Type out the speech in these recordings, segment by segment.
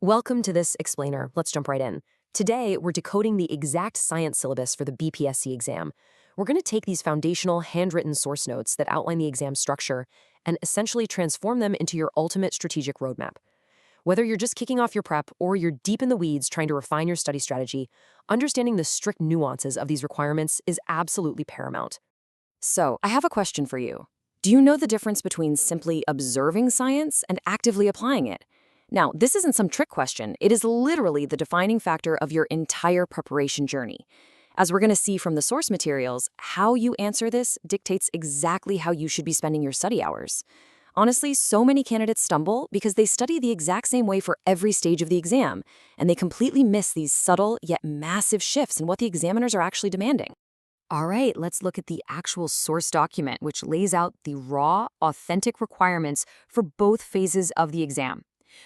Welcome to this explainer. Let's jump right in. Today, we're decoding the exact science syllabus for the BPSC exam. We're going to take these foundational handwritten source notes that outline the exam structure and essentially transform them into your ultimate strategic roadmap. Whether you're just kicking off your prep or you're deep in the weeds trying to refine your study strategy, understanding the strict nuances of these requirements is absolutely paramount. So, I have a question for you. Do you know the difference between simply observing science and actively applying it? Now, this isn't some trick question. It is literally the defining factor of your entire preparation journey. As we're going to see from the source materials, how you answer this dictates exactly how you should be spending your study hours. Honestly, so many candidates stumble because they study the exact same way for every stage of the exam, and they completely miss these subtle yet massive shifts in what the examiners are actually demanding. All right, let's look at the actual source document, which lays out the raw, authentic requirements for both phases of the exam.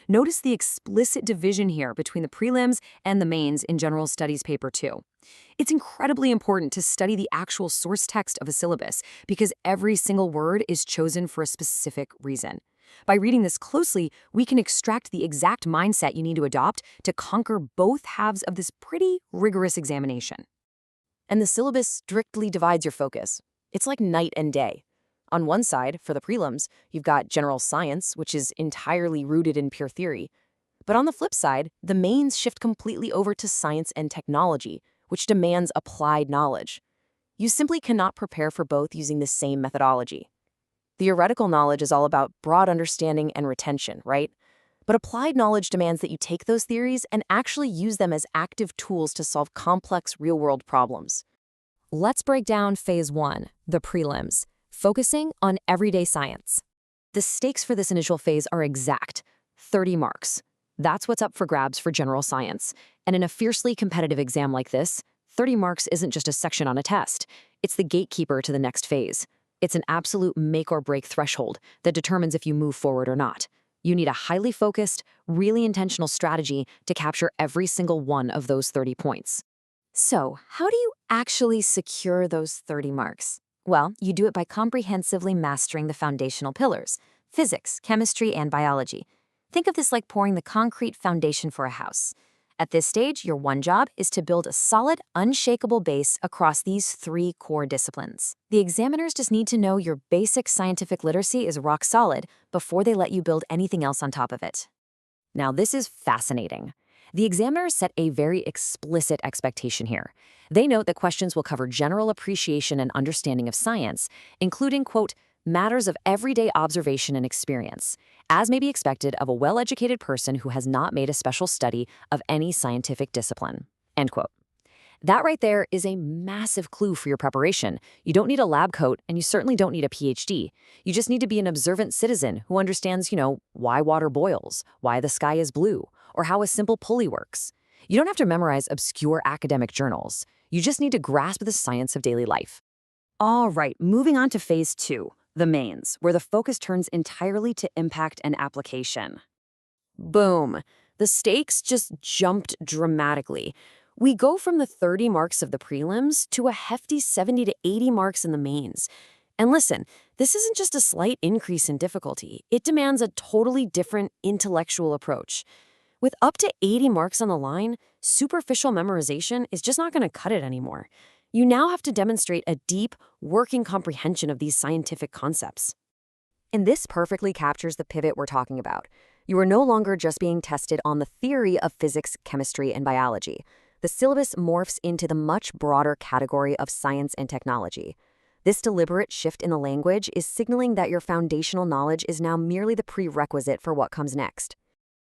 Notice the explicit division here between the prelims and the mains in General Studies Paper 2. It's incredibly important to study the actual source text of a syllabus because every single word is chosen for a specific reason. By reading this closely, we can extract the exact mindset you need to adopt to conquer both halves of this pretty rigorous examination. And the syllabus strictly divides your focus. It's like night and day. On one side, for the prelims, you've got general science, which is entirely rooted in pure theory. But on the flip side, the mains shift completely over to science and technology, which demands applied knowledge. You simply cannot prepare for both using the same methodology. Theoretical knowledge is all about broad understanding and retention, right? But applied knowledge demands that you take those theories and actually use them as active tools to solve complex real-world problems. Let's break down Phase 1, the prelims, focusing on everyday science. The stakes for this initial phase are exact, 30 marks. That's what's up for grabs for general science. And in a fiercely competitive exam like this, 30 marks isn't just a section on a test. It's the gatekeeper to the next phase. It's an absolute make-or-break threshold that determines if you move forward or not. You need a highly focused, really intentional strategy to capture every single one of those 30 points. So, how do you actually secure those 30 marks? Well, you do it by comprehensively mastering the foundational pillars: physics, chemistry, and biology. Think of this like pouring the concrete foundation for a house. At this stage, your one job is to build a solid, unshakable base across these three core disciplines. The examiners just need to know your basic scientific literacy is rock solid before they let you build anything else on top of it. Now, this is fascinating. The examiners set a very explicit expectation here. They note that questions will cover general appreciation and understanding of science, including, quote, matters of everyday observation and experience, as may be expected of a well-educated person who has not made a special study of any scientific discipline, end quote. That right there is a massive clue for your preparation. You don't need a lab coat, and you certainly don't need a PhD. You just need to be an observant citizen who understands, why water boils, why the sky is blue, or how a simple pulley works. You don't have to memorize obscure academic journals. You just need to grasp the science of daily life. All right, moving on to Phase 2, the mains, where the focus turns entirely to impact and application. Boom! The stakes just jumped dramatically. We go from the 30 marks of the prelims to a hefty 70 to 80 marks in the mains. And listen, this isn't just a slight increase in difficulty. It demands a totally different intellectual approach. With up to 80 marks on the line, superficial memorization is just not going to cut it anymore. You now have to demonstrate a deep, working comprehension of these scientific concepts. And this perfectly captures the pivot we're talking about. You are no longer just being tested on the theory of physics, chemistry, and biology. The syllabus morphs into the much broader category of science and technology. This deliberate shift in the language is signaling that your foundational knowledge is now merely the prerequisite for what comes next.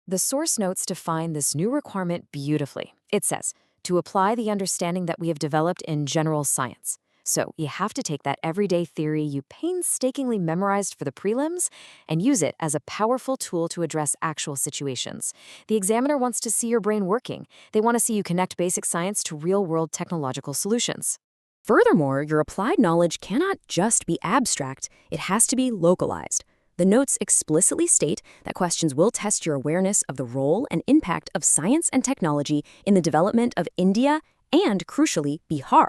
The source notes define this new requirement beautifully. It says, to apply the understanding that we have developed in general science. So you have to take that everyday theory you painstakingly memorized for the prelims and use it as a powerful tool to address actual situations. The examiner wants to see your brain working. They want to see you connect basic science to real-world technological solutions. Furthermore, your applied knowledge cannot just be abstract. It has to be localized. The notes explicitly state that questions will test your awareness of the role and impact of science and technology in the development of India and, crucially, Bihar.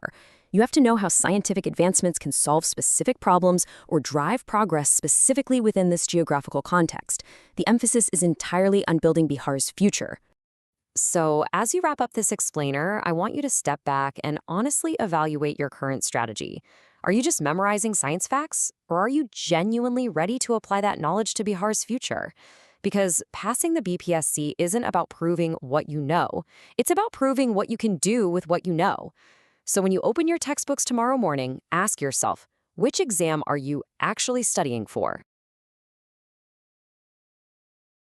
You have to know how scientific advancements can solve specific problems or drive progress specifically within this geographical context. The emphasis is entirely on building Bihar's future. So, as you wrap up this explainer, I want you to step back and honestly evaluate your current strategy. Are you just memorizing science facts, or are you genuinely ready to apply that knowledge to Bihar's future? Because passing the BPSC isn't about proving what you know, it's about proving what you can do with what you know. So when you open your textbooks tomorrow morning, ask yourself, which exam are you actually studying for?